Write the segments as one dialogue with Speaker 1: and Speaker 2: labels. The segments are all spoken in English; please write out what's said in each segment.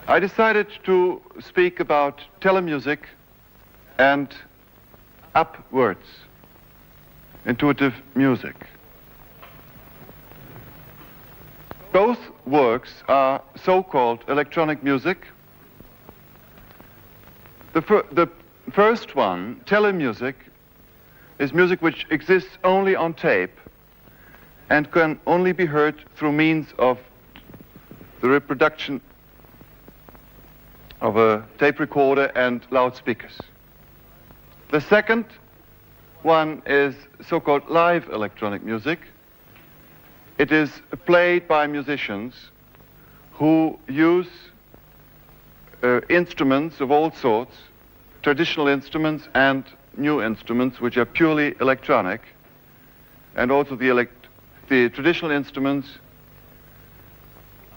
Speaker 1: I decided to speak about telemusic and upwards, intuitive music. Both works are so-called electronic music. The first one, telemusic, is music which exists only on tape and can only be heard through means of the reproduction of a tape recorder and loudspeakers. The second one is so-called live electronic music. It is played by musicians who use instruments of all sorts, traditional instruments and new instruments which are purely electronic, and also the traditional instruments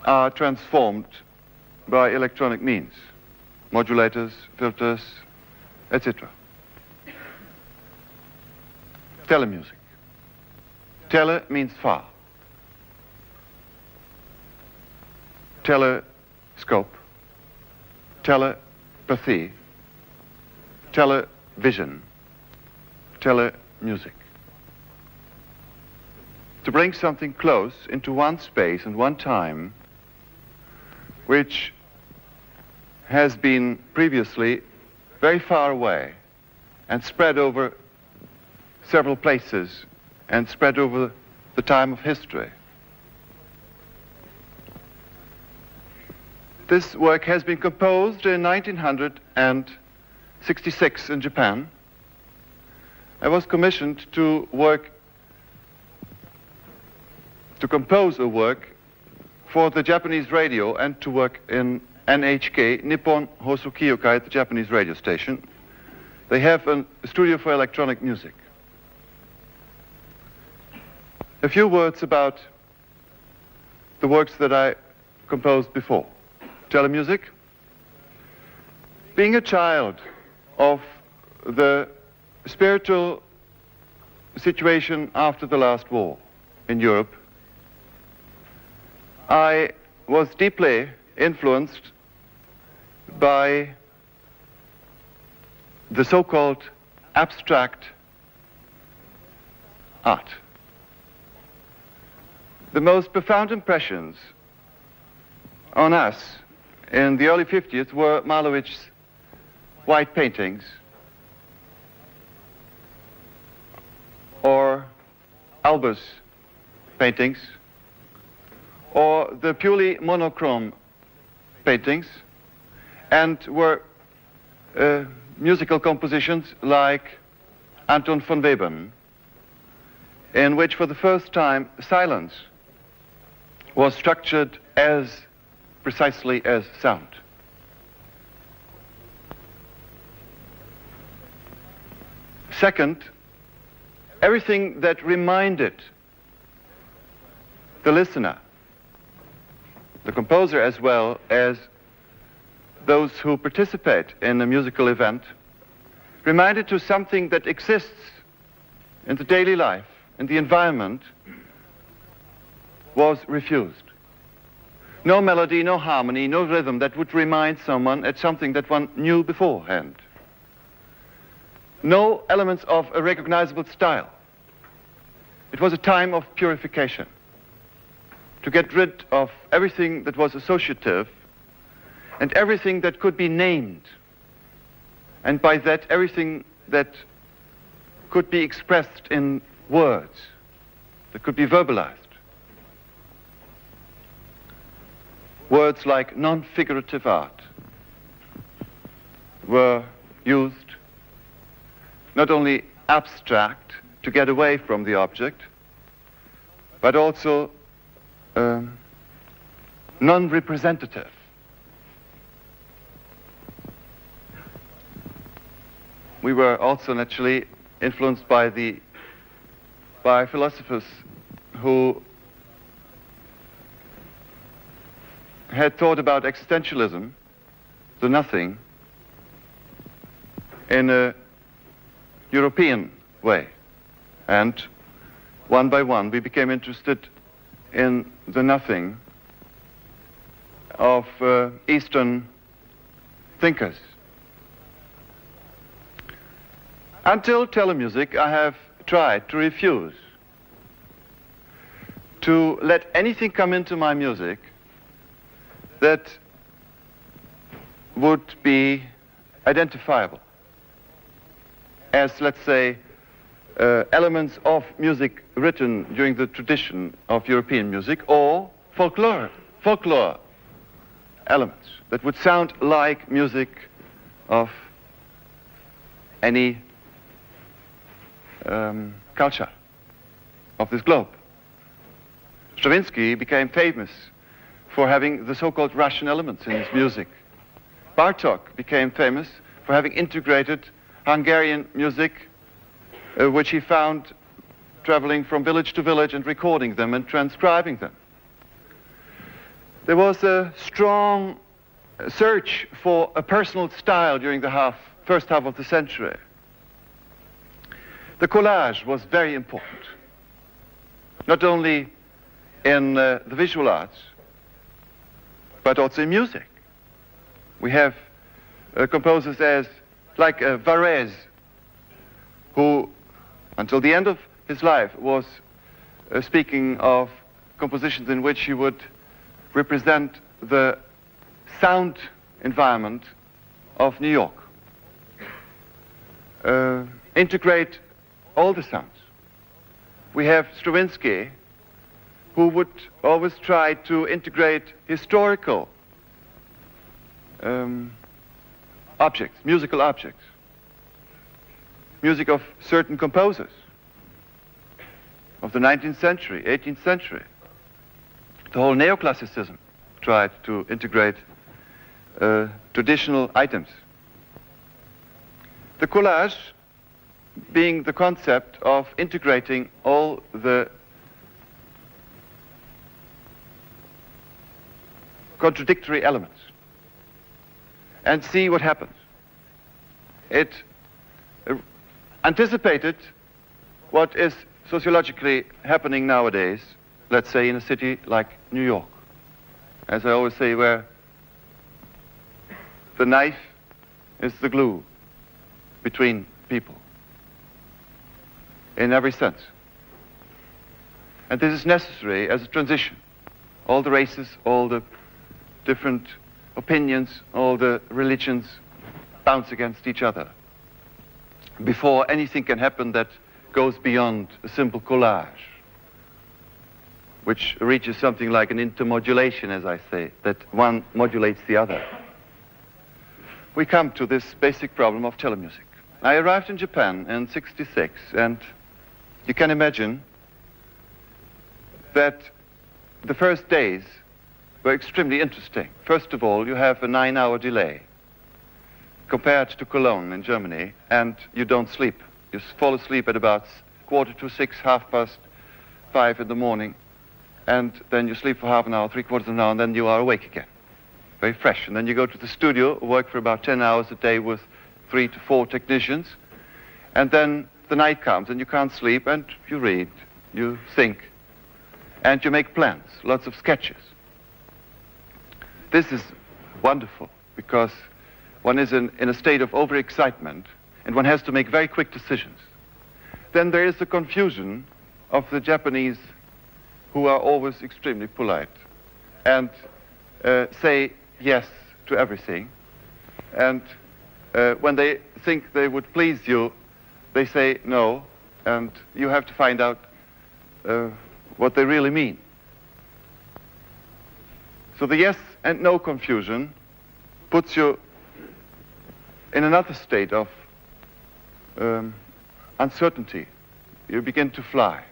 Speaker 1: are transformed by electronic means, modulators, filters, etc. Telemusic. Tele means far. Telescope, telepathy, television, telemusic. To bring something close into one space and one time, which has been previously very far away and spread over several places and spread over the time of history. This work has been composed in 1966 in Japan. I was commissioned to compose a work for the Japanese radio and to work in NHK, Nippon Hosokyōkai, the Japanese radio station. They have a studio for electronic music. A few words about the works that I composed before. Telemusic. Being a child of the spiritual situation after the last war in Europe, I was deeply influenced by the so-called abstract art. The most profound impressions on us in the early 50s were Malovich's white paintings or Alber's paintings or the purely monochrome paintings, and were musical compositions like Anton von Webern, in which for the first time silence was structured as precisely as sound. Second, everything that reminded the listener, the composer as well as those who participate in a musical event, reminded to something that exists in the daily life, in the environment, was refused. No melody, no harmony, no rhythm that would remind someone at something that one knew beforehand. No elements of a recognizable style. It was a time of purification, to get rid of everything that was associative and everything that could be named, and by that everything that could be expressed in words, that could be verbalized. Words like non-figurative art were used, not only abstract to get away from the object, but also non-representative. We were also naturally influenced by philosophers who had thought about existentialism, the nothing, in a European way. And one by one we became interested in the nothing of Eastern thinkers. Until Telemusic, I have tried to refuse to let anything come into my music that would be identifiable as, let's say, elements of music written during the tradition of European music, or folklore elements that would sound like music of any culture of this globe. Stravinsky became famous for having the so-called Russian elements in his music. Bartók became famous for having integrated Hungarian music, which he found traveling from village to village and recording them and transcribing them. There was a strong search for a personal style during the first half of the century. The collage was very important, not only in the visual arts, but also in music. We have composers like Varese, who, until the end of his life, was speaking of compositions in which he would represent the sound environment of New York. Integrate all the sounds. We have Stravinsky, who would always try to integrate historical objects, musical objects, music of certain composers of the 19th century, 18th century. The whole neoclassicism tried to integrate traditional items. The collage being the concept of integrating all the contradictory elements and see what happens. It anticipated what is sociologically happening nowadays, let's say in a city like New York. As I always say, where the knife is the glue between people, in every sense. And this is necessary as a transition. All the races, all the different opinions, all the religions bounce against each other before anything can happen that goes beyond a simple collage, which reaches something like an intermodulation, as I say, that one modulates the other. We come to this basic problem of telemusic. I arrived in Japan in '66, and you can imagine that the first days were extremely interesting. First of all, you have a 9-hour delay compared to Cologne in Germany, and you don't sleep. You fall asleep at about 5:45, 5:30 in the morning, and then you sleep for half an hour, 3/4 of an hour, and then you are awake again, very fresh. And then you go to the studio, work for about 10 hours a day with 3 to 4 technicians, and then the night comes and you can't sleep, and you read, you think, and you make plans, lots of sketches. This is wonderful because one is in a state of overexcitement and one has to make very quick decisions. Then there is the confusion of the Japanese, who are always extremely polite and say yes to everything. And when they think they would please you, they say no, and you have to find out what they really mean. So the yes and no confusion puts you in another state of uncertainty. You begin to fly.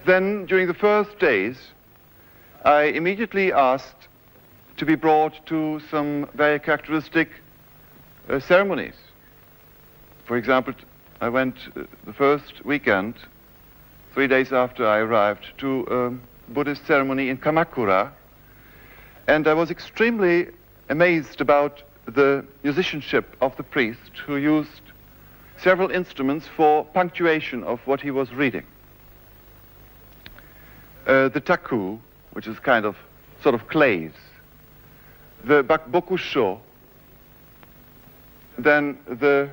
Speaker 1: Then, during the first days, I immediately asked to be brought to some very characteristic ceremonies. For example, I went the first weekend, 3 days after I arrived, to a Buddhist ceremony in Kamakura, and I was extremely amazed about the musicianship of the priest, who used several instruments for punctuation of what he was reading. The taku, which is kind of sort of clays. The bakbokusho, then the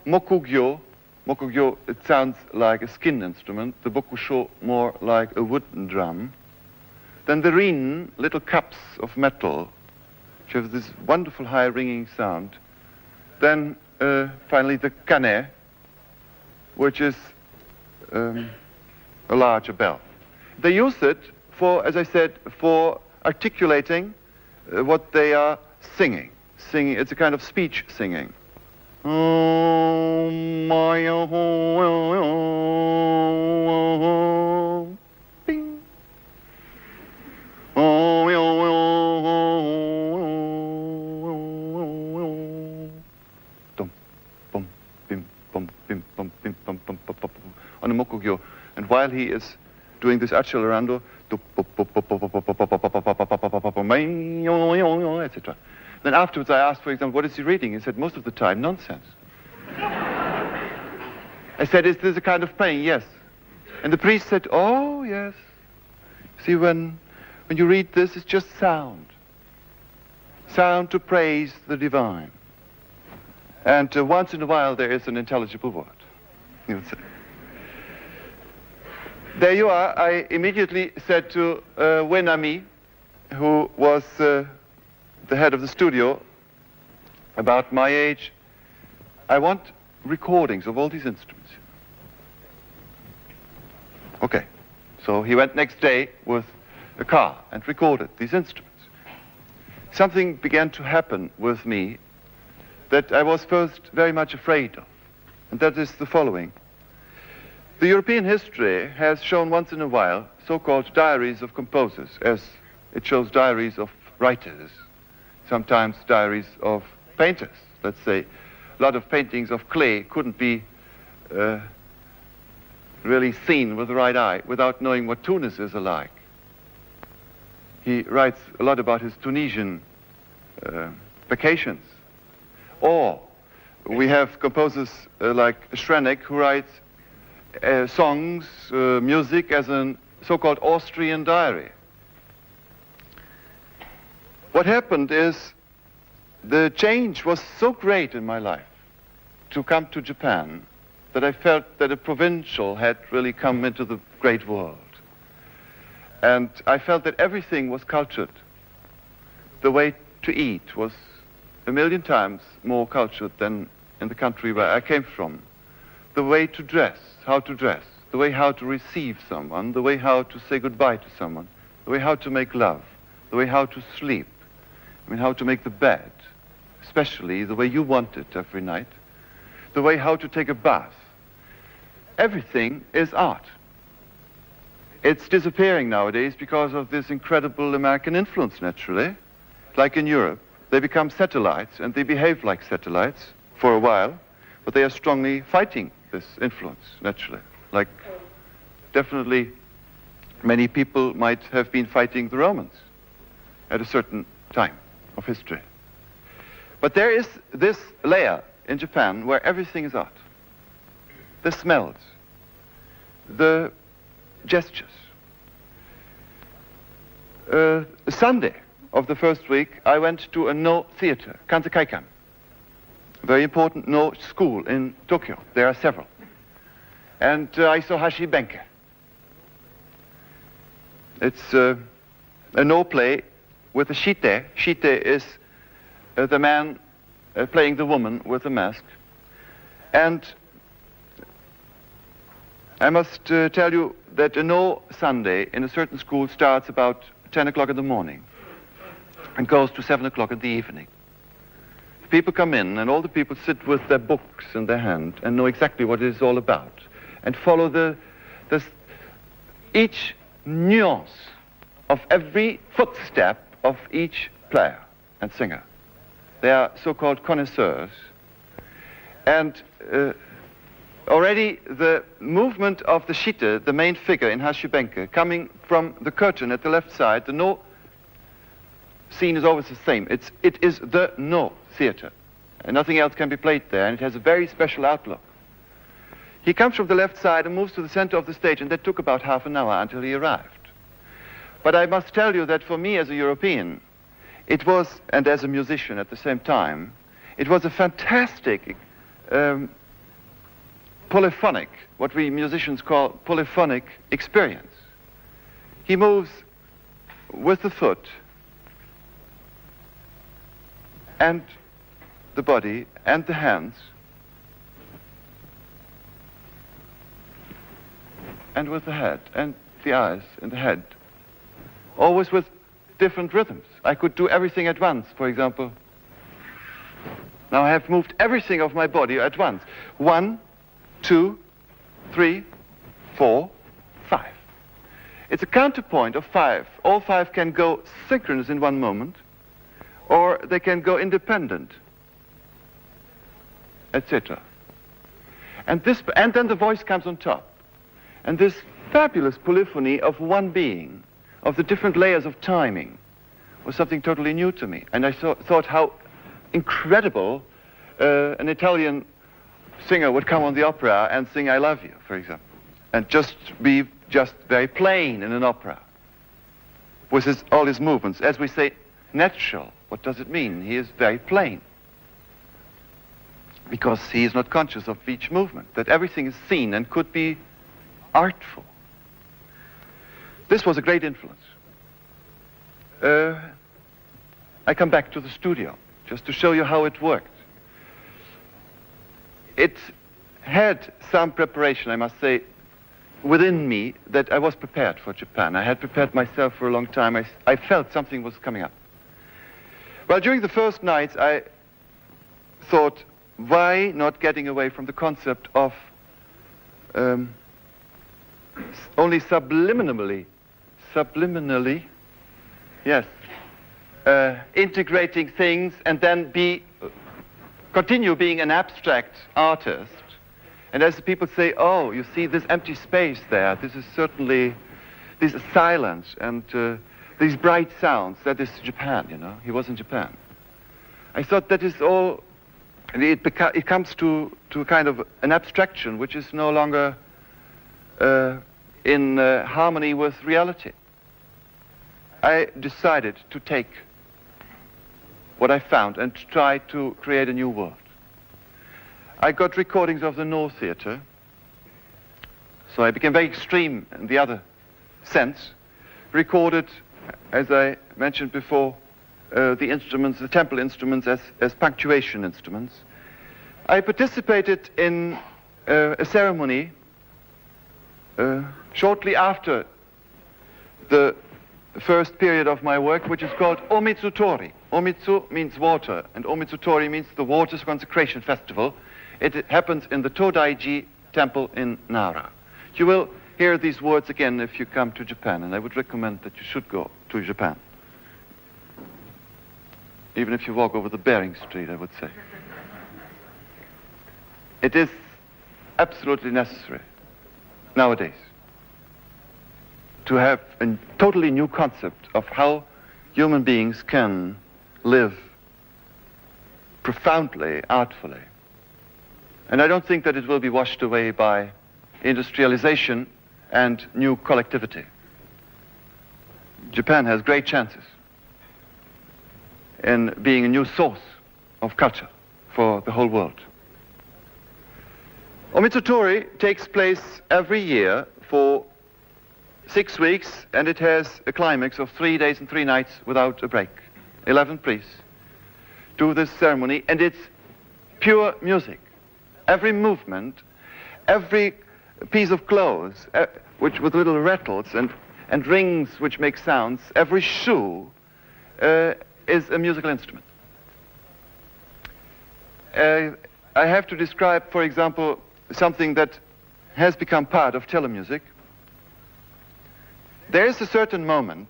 Speaker 1: mokugyo. Mokugyo, it sounds like a skin instrument. The bokusho, more like a wooden drum. Then the rin, little cups of metal, which have this wonderful high ringing sound. Then finally the kane, which is a larger bell. They use it for, as I said, for articulating what they are singing. It's a kind of speech singing. Bing. On the mokugyo, and while he is doing this accelerando, etc. Then afterwards I asked, for example, what is he reading? He said, most of the time, nonsense. I said, is this a kind of playing? Yes. And the priest said, oh, yes. See, when you read this, it's just sound. Sound to praise the divine. And once in a while there is an intelligible word. You would say. There you are. I immediately said to Wenami, who was the head of the studio, about my age, I want recordings of all these instruments. Okay. So he went next day with a car and recorded these instruments. Something began to happen with me that I was first very much afraid of, and that is the following. The European history has shown once in a while so-called diaries of composers, as it shows diaries of writers, sometimes diaries of painters. Let's say a lot of paintings of clay couldn't be really seen with the right eye without knowing what Tunis is alike. He writes a lot about his Tunisian vacations. Or we have composers like Schrenek, who writes songs, music as a so-called Austrian diary. What happened is the change was so great in my life to come to Japan that I felt that a provincial had really come into the great world. And I felt that everything was cultured. The way to eat was a million times more cultured than in the country where I came from. The way to dress, how to dress, the way how to receive someone, the way how to say goodbye to someone, the way how to make love, the way how to sleep, how to make the bed, especially the way you want it every night, the way how to take a bath. Everything is art. It's disappearing nowadays because of this incredible American influence, naturally. Like in Europe, they become satellites, and they behave like satellites for a while, but they are strongly fighting this influence, naturally. Like, definitely, many people might have been fighting the Romans at a certain time of history. But there is this layer in Japan where everything is art. The smells, the gestures. Sunday of the first week, I went to a No theater, Kansekaikan, a very important No school in Tokyo. There are several. And I saw Hashi Benke. It's a No play with a shite. Shite is the man playing the woman with the mask. And I must tell you that a No Sunday in a certain school starts about 10 o'clock in the morning and goes to 7 o'clock in the evening. People come in, and all the people sit with their books in their hand and know exactly what it is all about, and follow each nuance of every footstep of each player and singer. They are so-called connoisseurs. And already the movement of the shite, the main figure in Hashibenke, coming from the curtain at the left side, the No scene is always the same. It is the No theater, and nothing else can be played there, and it has a very special outlook. He comes from the left side and moves to the center of the stage, and that took about half an hour until he arrived. But I must tell you that for me as a European, it was, and as a musician at the same time, it was a fantastic polyphonic, what we musicians call polyphonic experience. He moves with the foot and the body and the hands and with the head and the eyes and the head, always with different rhythms. I could do everything at once, for example. Now I have moved everything of my body at once. 1, 2, 3, 4, 5. It's a counterpoint of 5. All 5 can go synchronous in one moment, or they can go independent, etc. And then the voice comes on top. And this fabulous polyphony of one being, of the different layers of timing, was something totally new to me. And I thought how incredible an Italian singer would come on the opera and sing I Love You, for example, and just be very plain in an opera with all his movements. As we say, natural. What does it mean? He is very plain, because he is not conscious of each movement, that everything is seen and could be artful. This was a great influence. I come back to the studio just to show you how it worked. It had some preparation, I must say, within me, that I was prepared for Japan. I had prepared myself for a long time. I felt something was coming up. Well, during the first nights, I thought, why not getting away from the concept of only subliminally, yes, integrating things and then continue being an abstract artist. And as the people say, oh, you see this empty space there, this is certainly, this is silence and these bright sounds, that is Japan, you know, he was in Japan. I thought that is all, it comes to a kind of an abstraction which is no longer in harmony with reality. I decided to take what I found and try to create a new world. I got recordings of the No Theatre, so I became very extreme in the other sense, recorded, as I mentioned before, the instruments, the temple instruments as punctuation instruments. I participated in a ceremony shortly after the first period of my work, which is called Omitsutori. Omitsu means water, and Omitsutori means the Waters Consecration Festival. It happens in the Todaiji Temple in Nara. You will hear these words again if you come to Japan, and I would recommend that you should go to Japan. Even if you walk over the Bering Street, I would say. It is absolutely necessary nowadays to have a totally new concept of how human beings can live profoundly, artfully. And I don't think that it will be washed away by industrialization and new collectivity. Japan has great chances in being a new source of culture for the whole world. Omitsutori takes place every year for 6 weeks, and it has a climax of 3 days and 3 nights without a break. 11 priests do this ceremony, and it's pure music. Every movement, every piece of clothes, which with little rattles and rings which make sounds, every shoe is a musical instrument. I have to describe, for example, something that has become part of telemusic. There is a certain moment,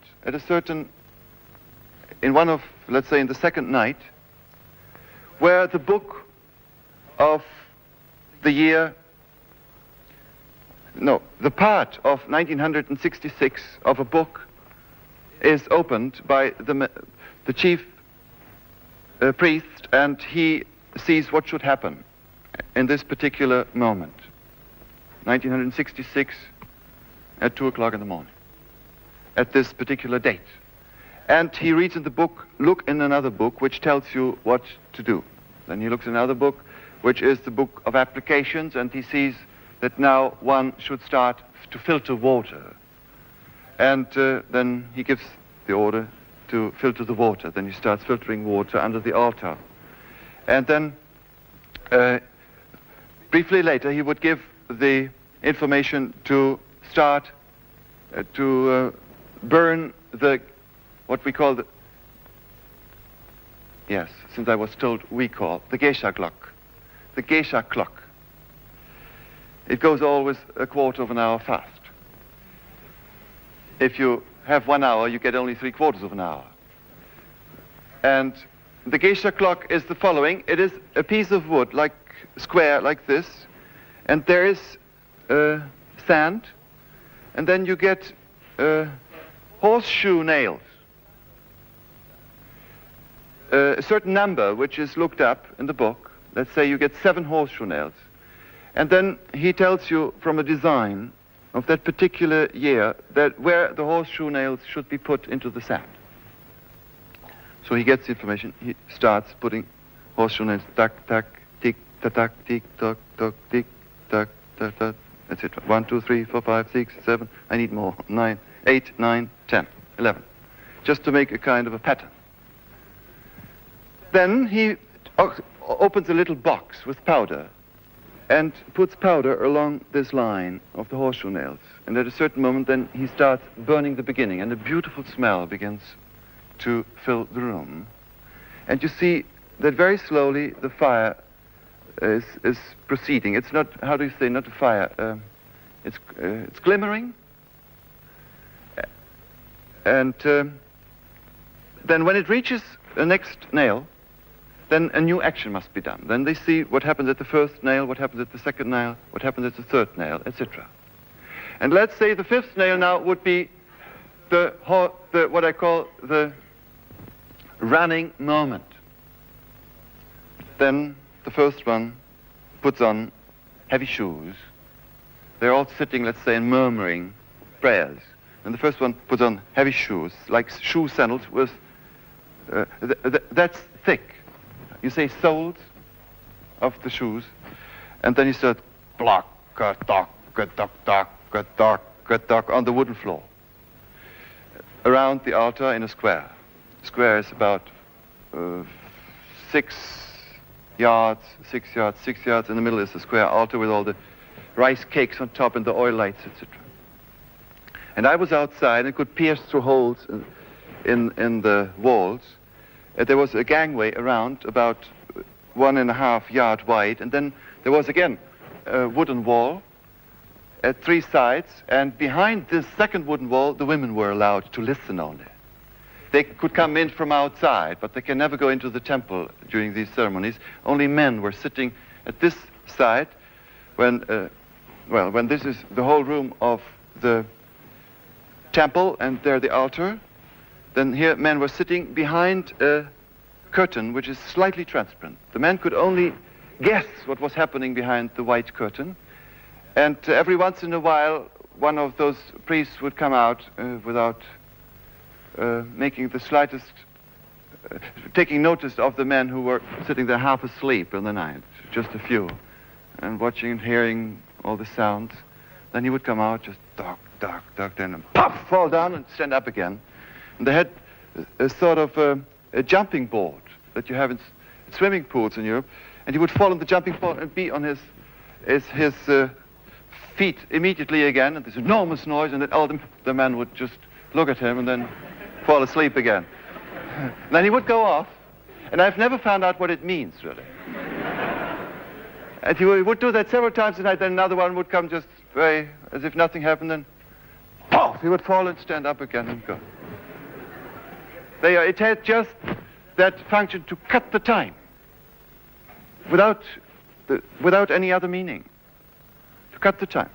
Speaker 1: in one of, let's say in the second night, where the book of the part of 1966 of a book is opened by the chief priest, and he sees what should happen in this particular moment. 1966 at 2 o'clock in the morning. at this particular date. And he reads in the book, look in another book, which tells you what to do. Then he looks in another book, which is the book of applications, and he sees that now one should start to filter water. And then he gives the order to filter the water. Then he starts filtering water under the altar. And then briefly later, he would give the information to start to burn what we call since I was told we call, the geisha clock. The geisha clock. It goes always a quarter of an hour fast. If you have 1 hour, you get only 3/4 of an hour. And the geisha clock is the following. It is a piece of wood, square like this, and there is sand, and then you get horseshoe nails. A certain number, which is looked up in the book. Let's say you get 7 horseshoe nails. And then he tells you from a design of that particular year that where the horseshoe nails should be put into the sand. So he gets the information. He starts putting horseshoe nails, tack, tack, tick, tack, tack, tick, tock, tock, tick, tack, tack, tack, etc. 1, 2, 3, 4, 5, 6, 7. I need more. 9, 8, 9, 10, 11. Just to make a kind of a pattern. Then he opens a little box with powder and puts powder along this line of the horseshoe nails. And at a certain moment, then he starts burning the beginning, and a beautiful smell begins to fill the room. And you see that very slowly the fire is proceeding. It's not, how do you say, not a fire, it's glimmering. And then when it reaches the next nail, then a new action must be done. Then they see what happens at the first nail, what happens at the second nail, what happens at the third nail, etc. And let's say the 5th nail now would be the what I call the running moment. Then the first one puts on heavy shoes. They're all sitting, let's say, and murmuring prayers. And the first one puts on heavy shoes, like shoe sandals with, that's thick. You say soles of the shoes, and then you start block, dock, on the wooden floor. Around the altar in a square. The square is about 6 yards. In the middle is the square altar with all the rice cakes on top and the oil lights, etc. And I was outside and could pierce through holes in the walls. There was a gangway around about 1.5 yards wide, and then there was again a wooden wall at 3 sides, and behind this second wooden wall the women were allowed to listen only. They could come in from outside, but they can never go into the temple during these ceremonies. Only men were sitting at this side when this is the whole room of the temple, and there the altar. Then here men were sitting behind a curtain which is slightly transparent. The men could only guess what was happening behind the white curtain. And every once in a while, one of those priests would come out without making the slightest, taking notice of the men who were sitting there half asleep in the night, just a few, and watching and hearing all the sounds. Then he would come out, just duck, then pop, fall down and stand up again. And they had a sort of a jumping board that you have in swimming pools in Europe, and he would fall on the jumping board and be on his feet immediately again, and this enormous noise, and then all the men would just look at him and then fall asleep again. And then he would go off, and I've never found out what it means, really. And he would do that several times a night, then another one would come just very, as if nothing happened, then poof, he would fall and stand up again and go. It had just that function to cut the time without any other meaning, to cut the time.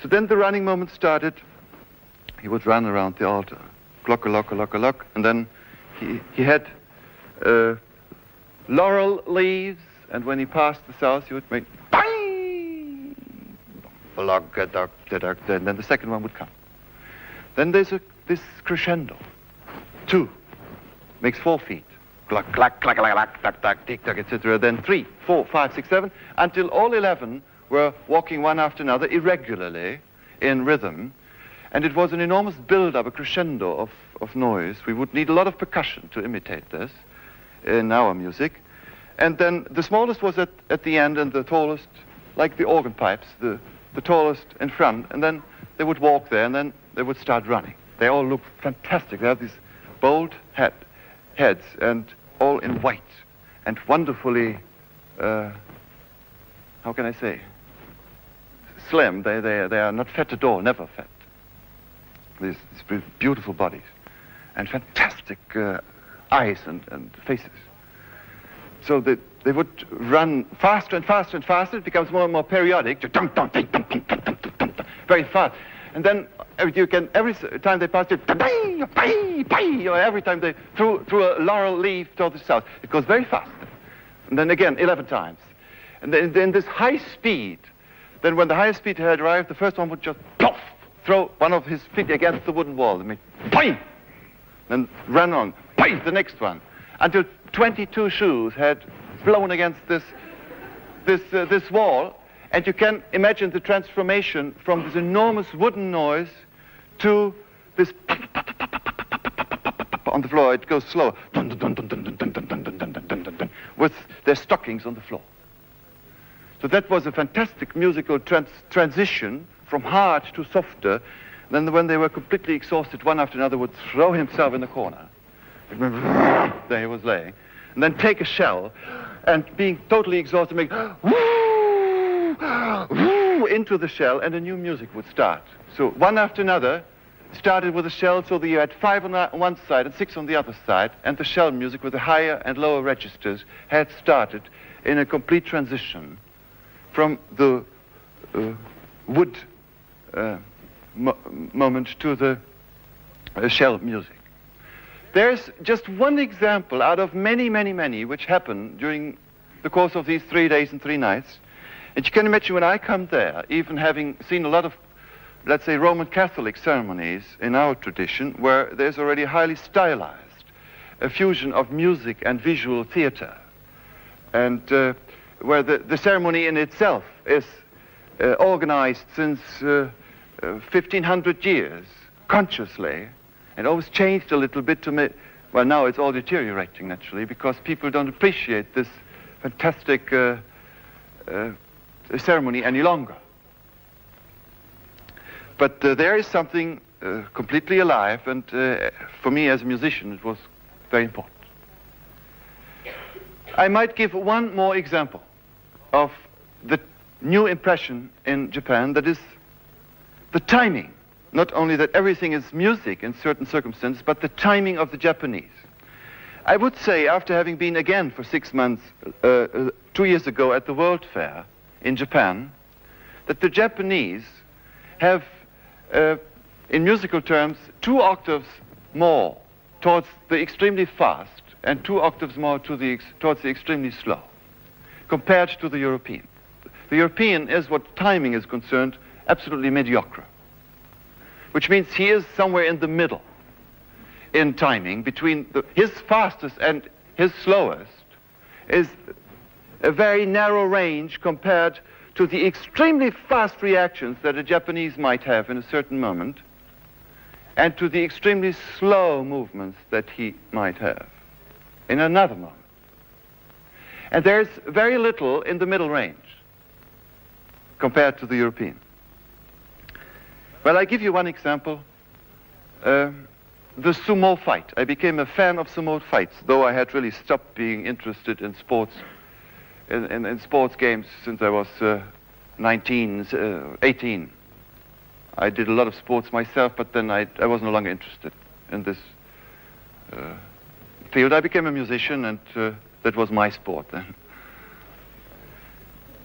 Speaker 1: So then the running moment started. He would run around the altar, clock, and then he had laurel leaves, and when he passed the south, he would make bang, and then the second one would come. Then there's this crescendo. 2 makes 4 feet. Clack, clack, clack, clack, clack, tack, tack, tick, tack, etc. Then 3, 4, 5, 6, 7, until all 11 were walking one after another irregularly in rhythm. And it was an enormous build-up, a crescendo of noise. We would need a lot of percussion to imitate this in our music. And then the smallest was at the end, and the tallest, like the organ pipes, the tallest in front. And then they would walk there, and then they would start running. They all look fantastic. They have these bold heads, and all in white, and wonderfully, how can I say, slim. They are not fat at all, never fat. These beautiful bodies, and fantastic eyes and faces. So they would run faster and faster and faster. It becomes more and more periodic, very fast. And then every time they pass it, or every time they threw a laurel leaf toward the south, it goes very fast. And then again, 11 times. And then this high speed, then when the highest speed had arrived, the first one would just throw one of his feet against the wooden wall, and then run on, the next one, until 22 shoes had flown against this wall. And you can imagine the transformation from this enormous wooden noise to this on the floor. It goes slow, with their stockings on the floor. So that was a fantastic musical transition from hard to softer. Then when they were completely exhausted, one after another would throw himself in the corner. There he was laying. And then take a shell, and being totally exhausted, make into the shell, and a new music would start. So one after another started with a shell, so that you had 5 on one side and 6 on the other side, and the shell music with the higher and lower registers had started in a complete transition from the wood moment to the shell music. There's just one example out of many, many, many which happened during the course of these 3 days and 3 nights. And you can imagine when I come there, even having seen a lot of, let's say, Roman Catholic ceremonies in our tradition, where there's already highly stylized a fusion of music and visual theater, and where the ceremony in itself is organized since 1500 years, consciously, and always changed a little bit to make, well, now it's all deteriorating, naturally, because people don't appreciate this fantastic ceremony any longer. But there is something completely alive, and for me as a musician, it was very important. I might give one more example of the new impression in Japan, that is the timing. Not only that everything is music in certain circumstances, but the timing of the Japanese. I would say, after having been again for 6 months, 2 years ago at the World Fair in Japan, that the Japanese have, in musical terms, 2 octaves more towards the extremely fast and 2 octaves more towards the extremely slow, compared to the European. The European is, what timing is concerned, absolutely mediocre, which means he is somewhere in the middle in timing between his fastest and his slowest is a very narrow range compared to the extremely fast reactions that a Japanese might have in a certain moment, and to the extremely slow movements that he might have in another moment. And there's very little in the middle range compared to the European. Well, I give you one example. The sumo fight. I became a fan of sumo fights, though I had really stopped being interested in sports, in sports games since I was 18. I did a lot of sports myself, but then I was no longer interested in this field. I became a musician, and that was my sport then.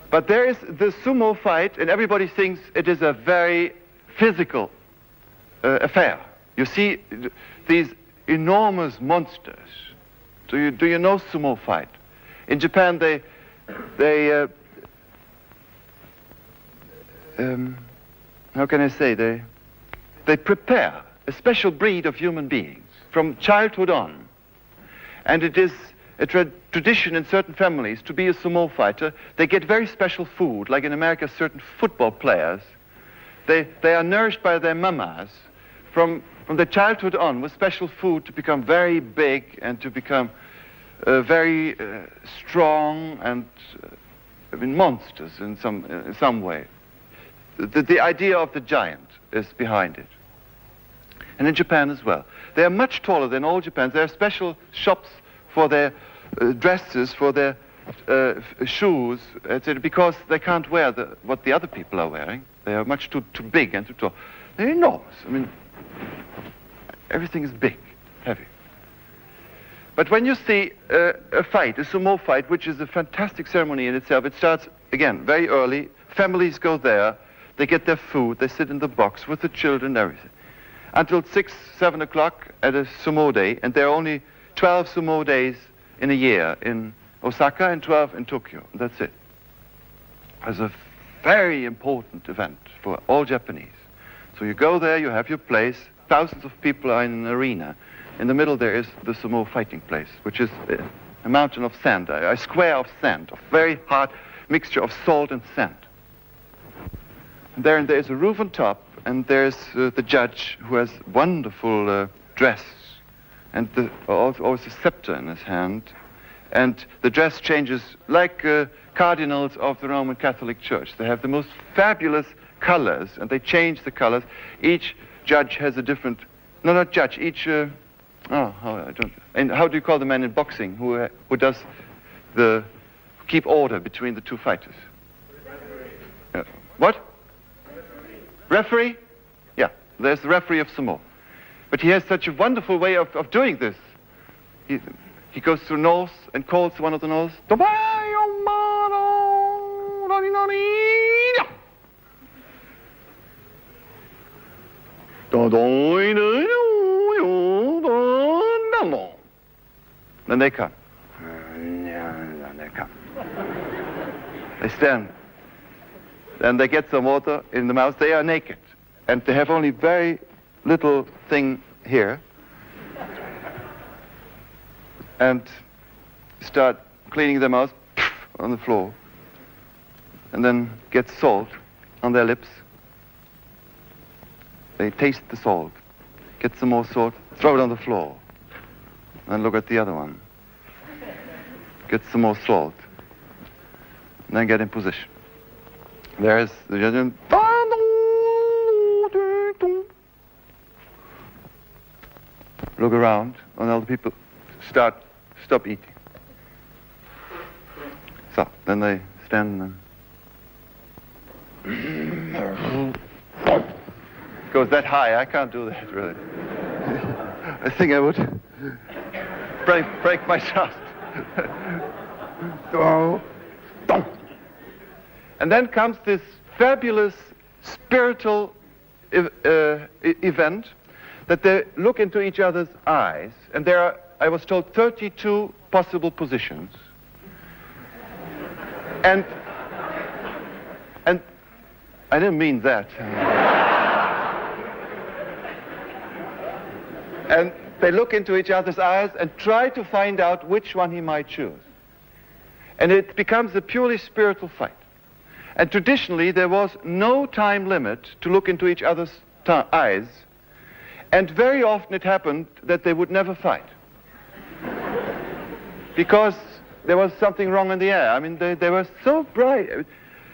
Speaker 1: But there is the sumo fight, and everybody thinks it is a very physical affair. You see these enormous monsters. Do you know sumo fight? In Japan, they how can I say, they prepare a special breed of human beings from childhood on. And it is a tradition in certain families to be a sumo fighter. They get very special food, like in America, certain football players. They are nourished by their mamas from their childhood on with special food to become very big and to become very strong and monsters in some way. The idea of the giant is behind it. And in Japan as well. They are much taller than all Japan. There are special shops for their dresses, for their shoes, etc., because they can't wear what the other people are wearing. They are much too big and too tall. They're enormous. I mean, everything is big, heavy. But when you see a fight, a sumo fight, which is a fantastic ceremony in itself, it starts, again, very early. Families go there. They get their food. They sit in the box with the children and everything. Until 6, 7 o'clock at a sumo day, and there are only 12 sumo days in a year in Osaka and 12 in Tokyo. That's it. It's a very important event for all Japanese. So you go there, you have your place, thousands of people are in an arena. In the middle there is the sumo fighting place, which is a mountain of sand, a square of sand, a very hard mixture of salt and sand. And there is a roof on top, and there's the judge who has wonderful dress, and also a scepter in his hand. And the dress changes like cardinals of the Roman Catholic Church. They have the most fabulous colors, and they change the colors. Each judge has a different, no, not judge, each, and how do you call the man in boxing who does keep order between the two fighters? What? Referee? Yeah, there's the referee of sumo. But he has such a wonderful way of doing this. He goes through Norse and calls one of the Norse. Then they come. They stand. Then they get some water in the mouth. They are naked. And they have only very little thing here. And start cleaning their mouth on the floor. And then get salt on their lips. They taste the salt. Get some more salt. Throw it on the floor. And look at the other one. Get some more salt. And then get in position. There's the judge. Look around, and all the people stop eating. So, then they stand and it goes that high. I can't do that, really. I think I would break my chest. And then comes this fabulous spiritual event that they look into each other's eyes, and there are, I was told, 32 possible positions. And I didn't mean that. And they look into each other's eyes and try to find out which one he might choose. And it becomes a purely spiritual fight. And traditionally, there was no time limit to look into each other's eyes. And very often it happened that they would never fight. Because there was something wrong in the air. I mean, they were so bright.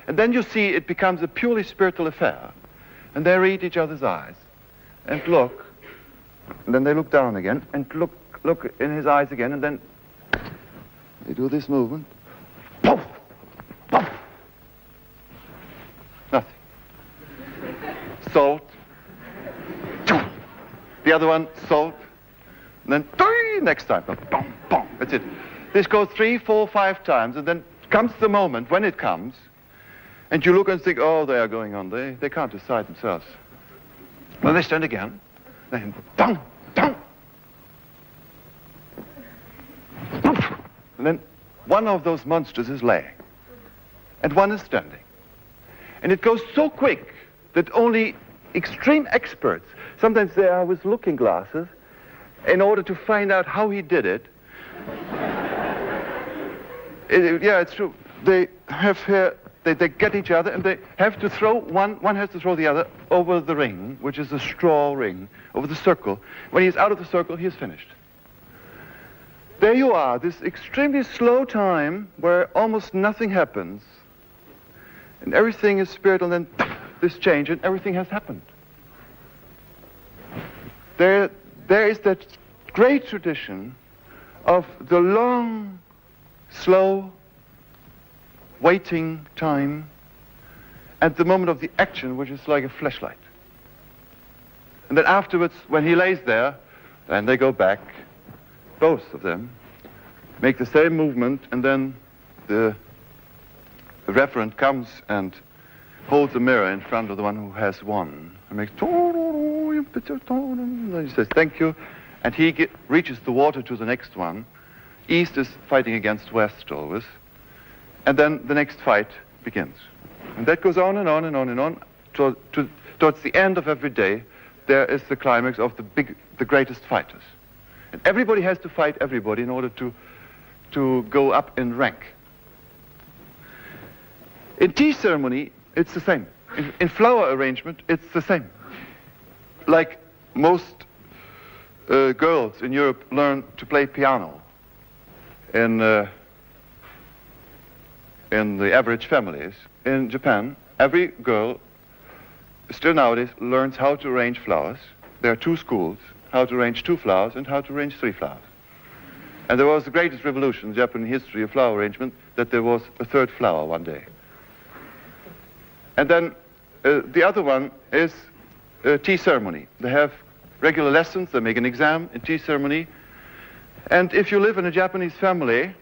Speaker 1: And then you see it becomes a purely spiritual affair. And they read each other's eyes and look. And then they look down again and look in his eyes again. And then they do this movement. Poof! Poof! Nothing. Salt. The other one, salt. And then next time. Boom, boom. That's it. This goes 3, 4, 5 times, and then comes the moment when it comes, and you look and think, oh, they are going on. They can't decide themselves. Well, they stand again. Then down, down. And then one of those monsters is laying, and one is standing. And it goes so quick that only extreme experts Sometimes they are with looking glasses in order to find out how he did it. Yeah, it's true. They have here, they get each other and they have to throw, one has to throw the other over the ring, which is a straw ring, over the circle. When he's out of the circle, he is finished. There you are, this extremely slow time where almost nothing happens. And everything is spiritual, and then this change, and everything has happened. There is that great tradition of the long, slow, waiting time at the moment of the action, which is like a flashlight. And then afterwards, when he lays there, and they go back, both of them, make the same movement, and then the referent comes and holds a mirror in front of the one who has won. And makes, and he says, thank you. And he reaches the water to the next one. East is fighting against West always. And then the next fight begins. And that goes on and on and on and on. Towards the end of every day, there is the climax of the greatest fighters. And everybody has to fight everybody in order to go up in rank. In tea ceremony, it's the same. In flower arrangement, it's the same. Like most girls in Europe learn to play piano in the average families. In Japan, every girl, still nowadays, learns how to arrange flowers. There are two schools, how to arrange 2 flowers and how to arrange 3 flowers. And there was the greatest revolution in Japanese history of flower arrangement, that there was a 3rd flower one day. And then the other one is tea ceremony. They have regular lessons, they make an exam in tea ceremony. And if you live in a Japanese family,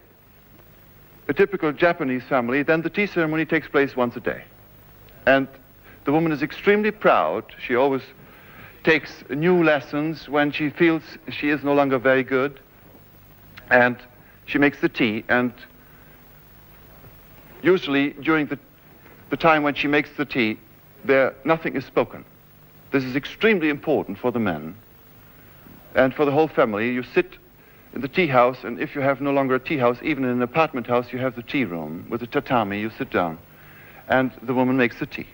Speaker 1: a typical Japanese family, then the tea ceremony takes place once a day. And the woman is extremely proud. She always takes new lessons when she feels she is no longer very good. And she makes the tea, and usually during the time when she makes the tea, nothing is spoken. This is extremely important for the men and for the whole family. You sit in the tea house, and if you have no longer a tea house, even in an apartment house, you have the tea room with a tatami. You sit down, and the woman makes the tea.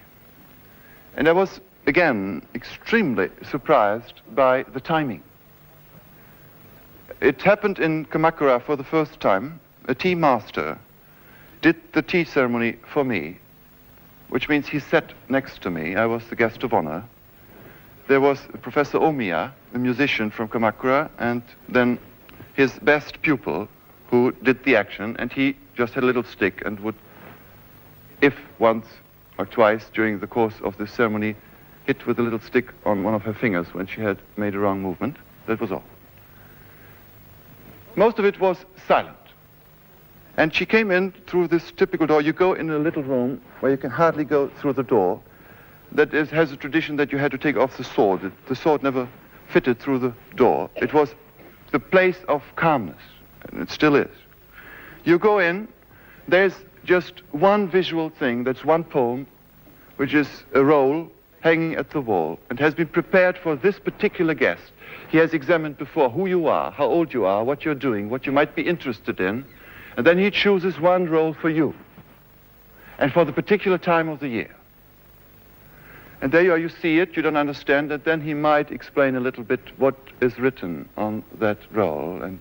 Speaker 1: And I was, again, extremely surprised by the timing. It happened in Kamakura for the first time. A tea master did the tea ceremony for me, which means he sat next to me. I was the guest of honor. There was Professor Omiya, a musician from Kamakura, and then his best pupil who did the action, and he just had a little stick and would, if once or twice during the course of the ceremony, hit with a little stick on one of her fingers when she had made a wrong movement. That was all. Most of it was silent. And she came in through this typical door. You go in a little room where you can hardly go through the door. That has a tradition that you had to take off the sword. The sword never fitted through the door. It was the place of calmness, and it still is. You go in, there's just one visual thing, that's one poem, which is a roll hanging at the wall, and has been prepared for this particular guest. He has examined before who you are, how old you are, what you're doing, what you might be interested in, and then he chooses one roll for you, and for the particular time of the year. And there you are, you see it, you don't understand it, then he might explain a little bit what is written on that roll, and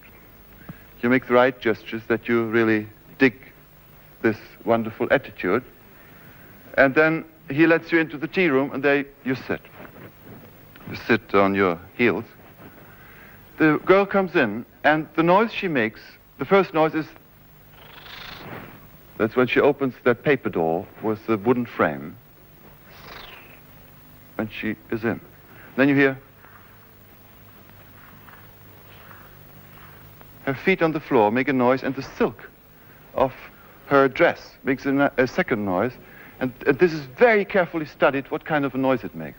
Speaker 1: you make the right gestures that you really dig this wonderful attitude, and then he lets you into the tea room, and there you sit. You sit on your heels. The girl comes in, and the noise she makes, the first noise is, that's when she opens that paper door with the wooden frame, and she is in. Then you hear her feet on the floor make a noise, and the silk of her dress makes a second noise, and this is very carefully studied what kind of a noise it makes.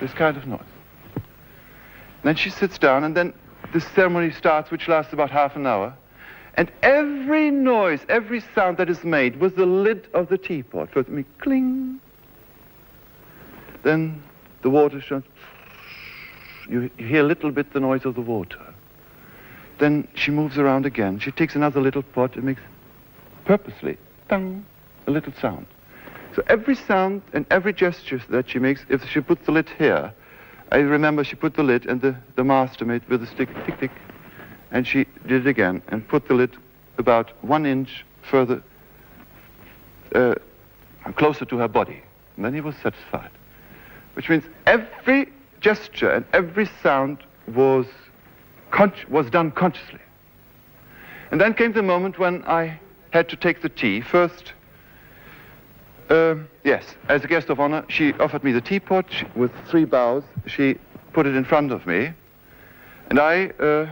Speaker 1: This kind of noise. Then she sits down, and then the ceremony starts, which lasts about half an hour. And every noise, every sound that is made with the lid of the teapot, first me cling, then the water shows, you hear a little bit the noise of the water. Then she moves around again. She takes another little pot and makes, purposely, tang, a little sound. So every sound and every gesture that she makes, if she puts the lid here, I remember she put the lid and the master made with a stick, tick, tick, and she did it again and put the lid about 1 inch further, closer to her body. And then he was satisfied. Which means every gesture and every sound was done consciously. And then came the moment when I had to take the tea. First, yes, as a guest of honor, she offered me the teapot with 3 bows. She put it in front of me, and I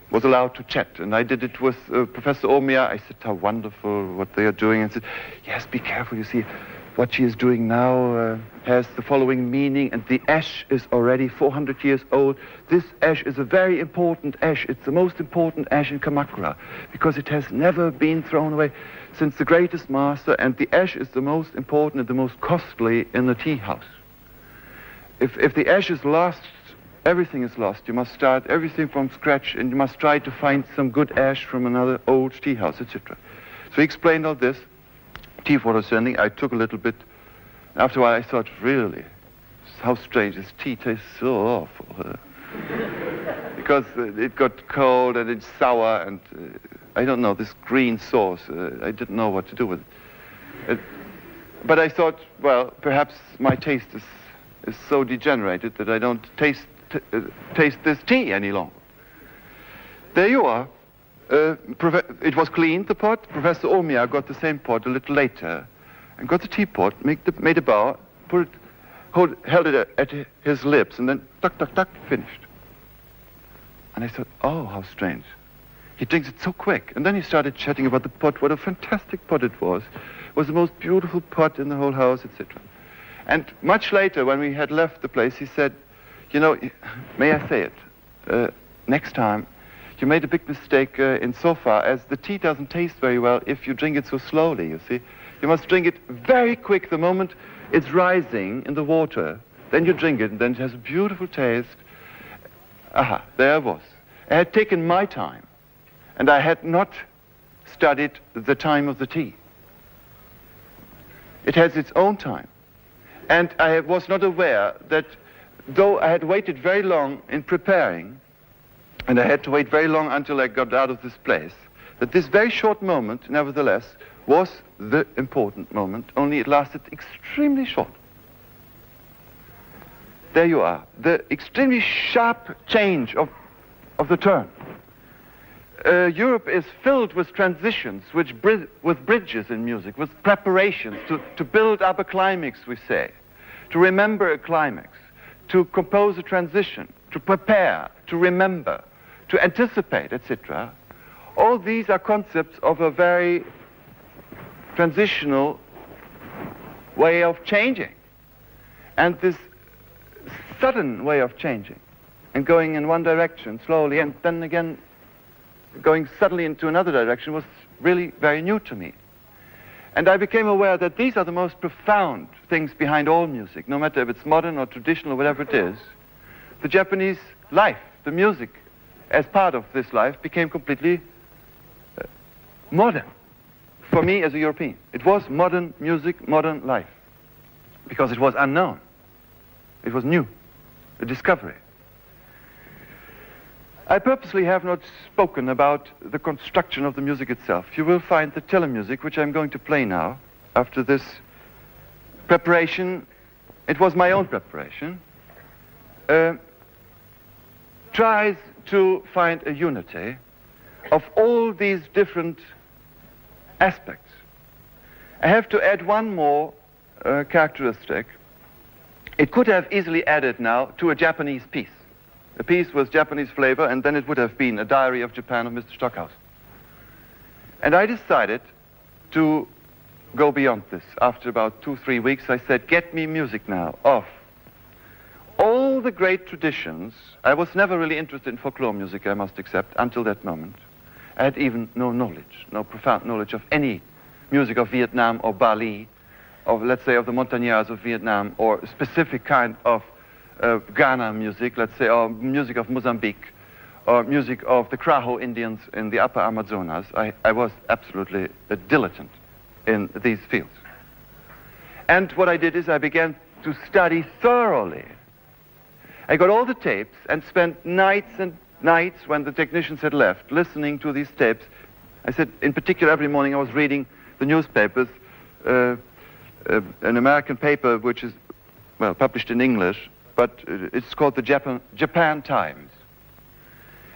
Speaker 1: was allowed to chat. And I did it with Professor Omia. I said, how wonderful what they are doing. And said, yes, be careful, you see, what she is doing now has the following meaning, and the ash is already 400 years old. This ash is a very important ash. It's the most important ash in Kamakura, because it has never been thrown away since the greatest master, and the ash is the most important and the most costly in the tea house. If the ash is lost, everything is lost. You must start everything from scratch, and you must try to find some good ash from another old tea house, etc. So he explained all this. Tea water sending, I took a little bit. After a while I thought, really, how strange, this tea tastes so awful. Because it got cold and it's sour, and I don't know, this green sauce, I didn't know what to do with it. But I thought, well, perhaps my taste is so degenerated that I don't taste this tea any longer. There you are. It was cleaned, the pot. Professor Omia got the same pot a little later and got the teapot, made a bow, held it at his lips, and then tuck, tuck, tuck, finished. And I thought, oh, how strange. He drinks it so quick. And then he started chatting about the pot, what a fantastic pot it was. It was the most beautiful pot in the whole house, etc. And much later, when we had left the place, he said, you know, may I say it, next time, you made a big mistake insofar as the tea doesn't taste very well if you drink it so slowly, you see. You must drink it very quick the moment it's rising in the water. Then you drink it, and then it has a beautiful taste. Aha, there I was. I had taken my time, and I had not studied the time of the tea. It has its own time. And I was not aware that though I had waited very long in preparing, and I had to wait very long until I got out of this place, that this very short moment, nevertheless, was the important moment, only it lasted extremely short. There you are, the extremely sharp change of the turn. Europe is filled with transitions, with bridges in music, with preparations to build up a climax, we say, to remember a climax, to compose a transition, to prepare, to remember, to anticipate, etc. All these are concepts of a very transitional way of changing. And this sudden way of changing and going in one direction slowly and then again going suddenly into another direction was really very new to me. And I became aware that these are the most profound things behind all music, no matter if it's modern or traditional or whatever it is. The Japanese life, the music, as part of this life, became completely modern for me as a European. It was modern music, modern life, because it was unknown. It was new, a discovery. I purposely have not spoken about the construction of the music itself. You will find the TELEMUSIK, which I'm going to play now, after this preparation. It was my own preparation. Tries to find a unity of all these different aspects. I have to add one more characteristic. It could have easily added now to a Japanese piece. A piece with Japanese flavor, and then it would have been a diary of Japan of Mr. Stockhausen. And I decided to go beyond this. After about 2-3 weeks, I said, get me music now, of all the great traditions. I was never really interested in folklore music, I must accept, until that moment. I had even no knowledge, no profound knowledge of any music of Vietnam or Bali, of, let's say, of the Montagnards of Vietnam, or a specific kind of Ghana music, let's say, or music of Mozambique, or music of the Kraho Indians in the upper Amazonas. I was absolutely a dilettante in these fields. And what I did is I began to study thoroughly. I got all the tapes and spent nights and nights when the technicians had left listening to these tapes. I said, in particular, every morning I was reading the newspapers, an American paper which is, well, published in English, but it's called the Japan Times.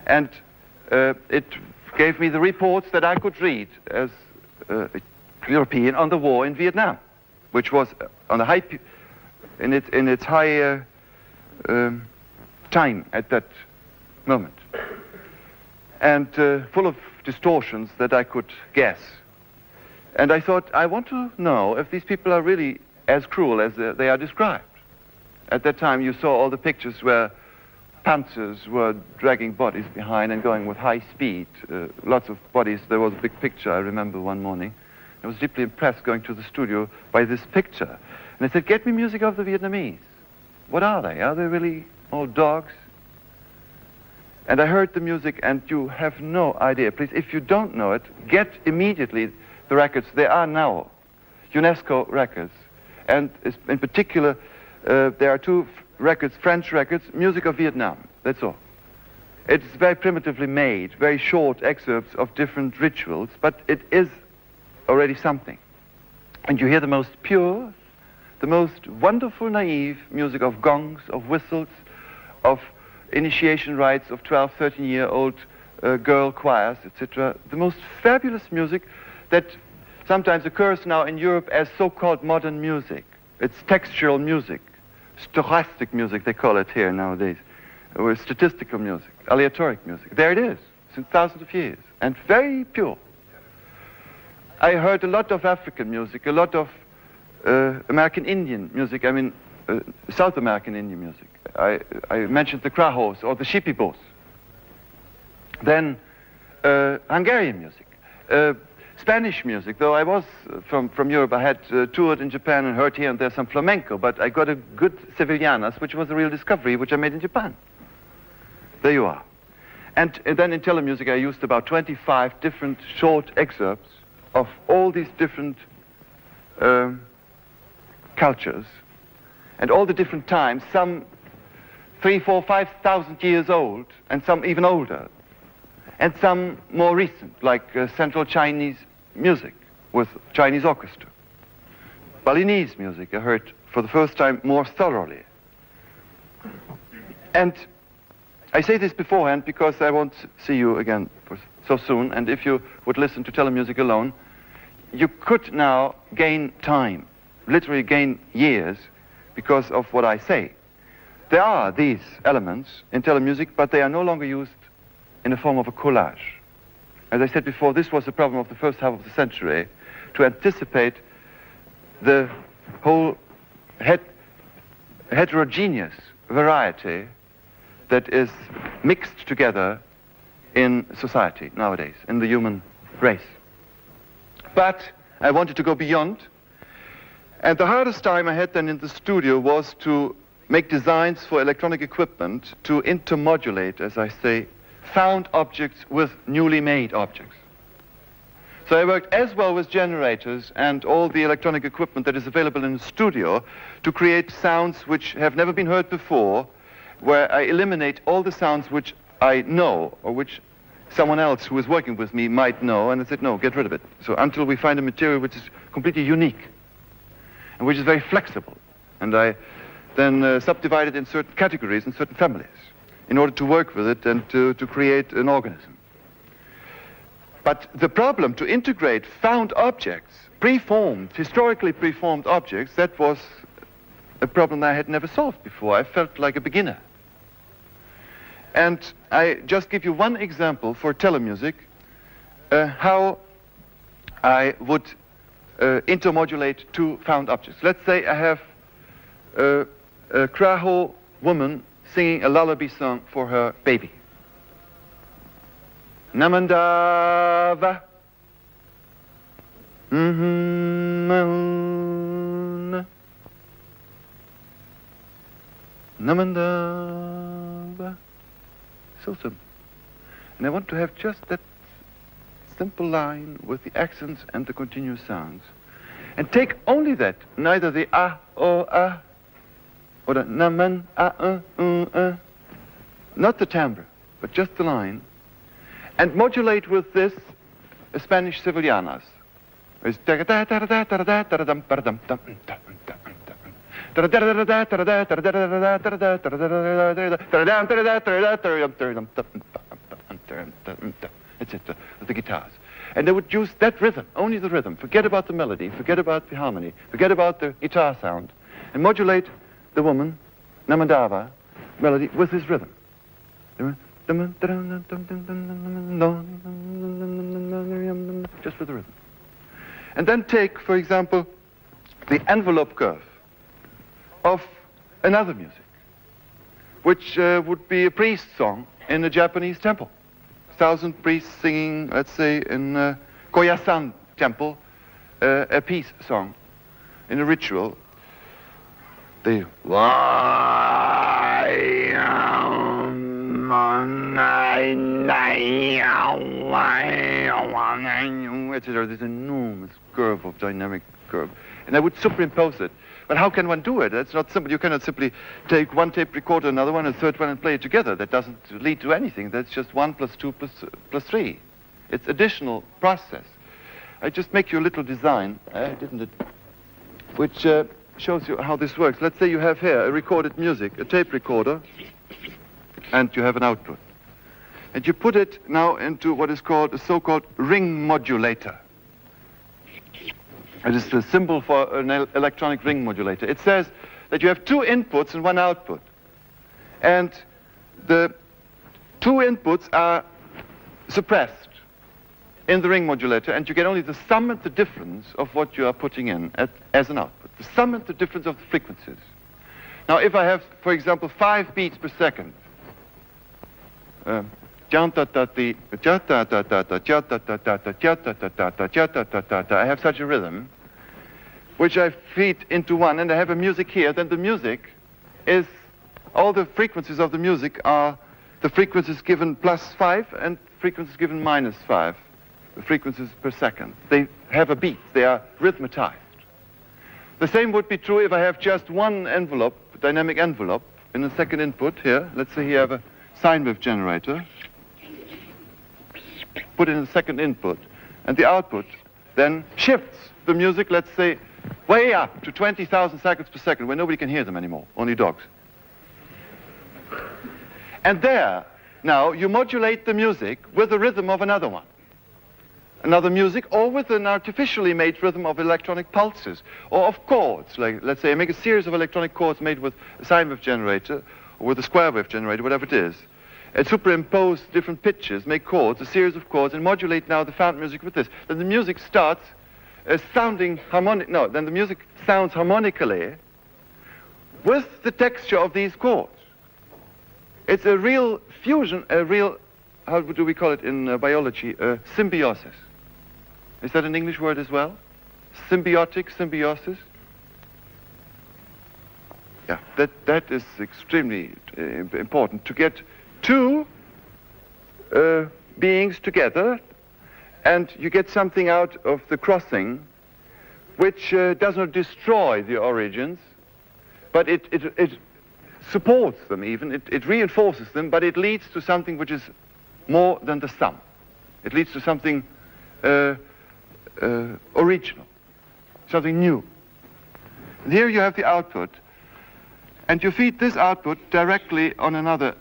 Speaker 1: And it gave me the reports that I could read as a European on the war in Vietnam, which was on the in its high time at that moment, and full of distortions that I could guess. And I thought, I want to know if these people are really as cruel as they are described. At that time, you saw all the pictures where panzers were dragging bodies behind and going with high speed, lots of bodies. There was a big picture, I remember one morning. I was deeply impressed going to the studio by this picture. And I said, get me music of the Vietnamese. What are they? Are they really all dogs? And I heard the music, and you have no idea. Please, if you don't know it, get immediately the records. They are now UNESCO records. And in particular, there are two records, French records, music of Vietnam. That's all. It's very primitively made, very short excerpts of different rituals, but it is already something. And you hear the most pure, the most wonderful, naive music of gongs, of whistles, of initiation rites of 12, 13-year-old girl choirs, etc. The most fabulous music that sometimes occurs now in Europe as so-called modern music. It's textural music, stochastic music, they call it here nowadays, or statistical music, aleatoric music. There it is, since thousands of years, and very pure. I heard a lot of African music, a lot of American Indian music, I mean South American Indian music. I mentioned the Krahos or the Shipibos. Then Hungarian music, Spanish music, though I was from Europe. I had toured in Japan and heard here and there some flamenco, but I got a good Sevillanas, which was a real discovery, which I made in Japan. There you are. And then in telemusic I used about 25 different short excerpts of all these different cultures and all the different times, some 3,000, 4,000, 5,000 years old, and some even older, and some more recent, like Central Chinese music with Chinese orchestra. Balinese music I heard for the first time more thoroughly. And I say this beforehand because I won't see you again so soon, and if you would listen to telemusic alone, you could now gain time, literally gain years, because of what I say. There are these elements in telemusic, but they are no longer used in the form of a collage. As I said before, this was the problem of the first half of the century, to anticipate the whole heterogeneous variety that is mixed together in society nowadays, in the human race. But I wanted to go beyond, and the hardest time I had then in the studio was to make designs for electronic equipment to intermodulate, as I say, found objects with newly made objects. So I worked as well with generators and all the electronic equipment that is available in the studio to create sounds which have never been heard before, where I eliminate all the sounds which I know or which someone else who is working with me might know, and I said, no, get rid of it. So until we find a material which is completely unique and which is very flexible. And I then subdivided in certain categories and certain families in order to work with it and to create an organism. But the problem to integrate found objects, preformed, historically preformed objects, that was a problem I had never solved before. I felt like a beginner. And I just give you one example for telemusic, how I would intermodulate two found objects. Let's say I have a Kraho woman singing a lullaby song for her baby. Namandava. Namandava. So simple. And I want to have just that simple line with the accents and the continuous sounds. And take only that, neither the or the naman, not the timbre, but just the line, and modulate with this Spanish Sevillanas. It's etc. with the guitars. And they would use that rhythm, only the rhythm. Forget about the melody, forget about the harmony, forget about the guitar sound, and modulate the woman, Namandava, melody with this rhythm. Just with the rhythm. And then take, for example, the envelope curve of another music, which would be a priest song in a Japanese temple. 1,000 priests singing, let's say, in Koyasan temple, a peace song in a ritual. They etc. This enormous curve of dynamic curve, and I would superimpose it. But how can one do it? That's not simple. You cannot simply take one tape recorder, another one, a third one, and play it together. That doesn't lead to anything. That's just 1 + 2 + 3. It's additional process. I just make you a little design, which shows you how this works. Let's say you have here a recorded music, a tape recorder, and you have an output. And you put it now into what is called a so-called ring modulator. It is the symbol for an electronic ring modulator. It says that you have 2 inputs and 1 output. And the 2 inputs are suppressed in the ring modulator, and you get only the sum and the difference of what you are putting in as an output. The sum and the difference of the frequencies. Now, if I have, for example, 5 beats per second, I have such a rhythm, which I feed into one, and I have a music here, then the music is, all the frequencies of the music are the frequencies given +5 and frequencies given -5, the frequencies per second. They have a beat, they are rhythmatized. The same would be true if I have just one envelope, dynamic envelope, in the second input here. Let's say here I have a sine wave generator. Put in the second input, and the output then shifts the music, let's say, way up to 20,000 cycles per second, where nobody can hear them anymore, only dogs. And there, now, you modulate the music with the rhythm of another one. Another music, or with an artificially made rhythm of electronic pulses, or of chords. Like, let's say I make a series of electronic chords made with a sine wave generator, or with a square wave generator, whatever it is. And superimpose different pitches, make chords, a series of chords, and modulate now the found music with this. Then the music starts sounding harmonic. No, then the music sounds harmonically with the texture of these chords. It's a real fusion, a real, how do we call it in biology, symbiosis. Is that an English word as well? Symbiotic, symbiosis? Yeah, that is extremely important, to get 2 beings together, and you get something out of the crossing which does not destroy the origins, but it supports them even, it reinforces them, but it leads to something which is more than the sum. It leads to something original, something new. And here you have the output, and you feed this output directly on another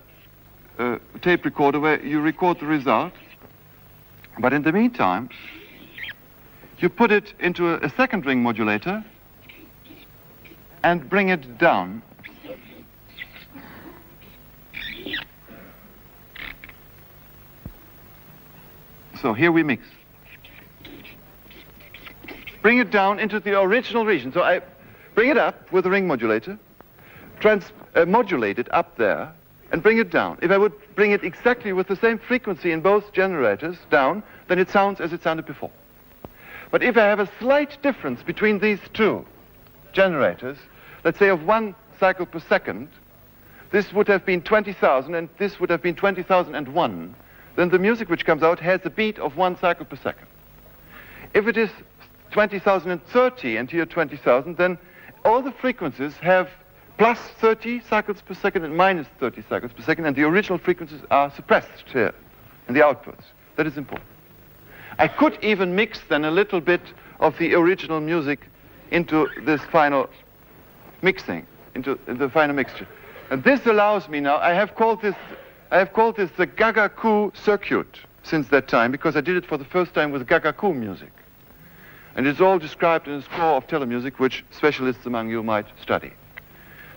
Speaker 1: tape recorder where you record the result. But in the meantime, you put it into a second ring modulator and bring it down. So here we mix. Bring it down into the original region. So I bring it up with the ring modulator, modulate it up there, and bring it down, if I would bring it exactly with the same frequency in both generators down, then it sounds as it sounded before. But if I have a slight difference between these two generators, let's say of 1 cycle per second, this would have been 20,000 and this would have been 20,001, then the music which comes out has a beat of 1 cycle per second. If it is 20,030 and here 20,000, then all the frequencies have plus 30 cycles per second and minus 30 cycles per second, and the original frequencies are suppressed here in the outputs. That is important. I could even mix then a little bit of the original music into this final mixing, into the final mixture. And this allows me now, I have called this the Gagaku circuit since that time, because I did it for the first time with Gagaku music. And it's all described in the score of Telemusic, which specialists among you might study.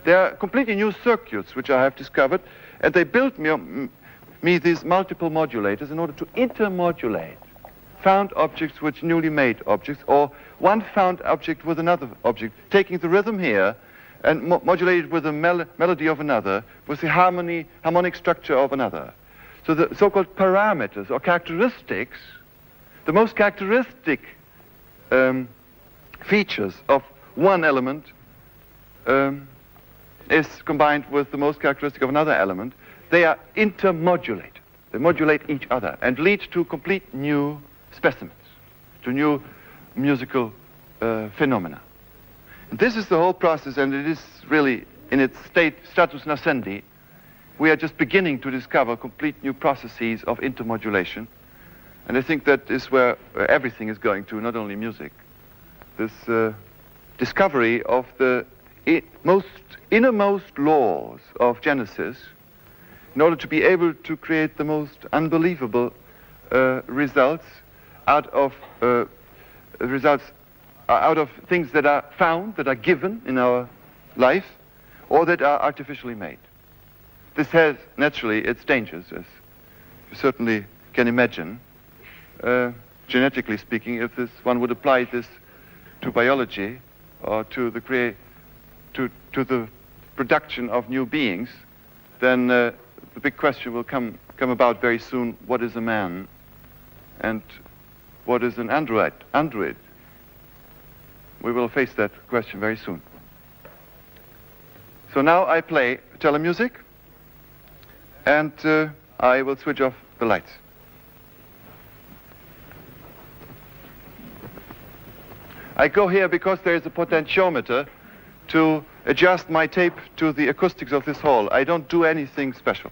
Speaker 1: They are completely new circuits which I have discovered, and they built me these multiple modulators in order to intermodulate found objects with newly made objects, or one found object with another object, taking the rhythm here and modulate it with the melody of another, with the harmonic structure of another. So the so-called parameters or characteristics, the most characteristic features of one element is combined with the most characteristic of another element. They are intermodulated. They modulate each other and lead to complete new specimens, to new musical phenomena. And this is the whole process, and it is really in its status nascendi. We are just beginning to discover complete new processes of intermodulation. And I think that is where everything is going to, not only music. This discovery of the innermost laws of Genesis, in order to be able to create the most unbelievable results out of things that are found, that are given in our life, or that are artificially made. This has naturally its dangers, as you certainly can imagine. Genetically speaking, if one would apply this to biology or to the to the production of new beings, then the big question will come about very soon: what is a man, and what is an android? We will face that question very soon. So now I play Telemusic, and I will switch off the lights. I go here because there is a potentiometer to adjust my tape to the acoustics of this hall. I don't do anything special.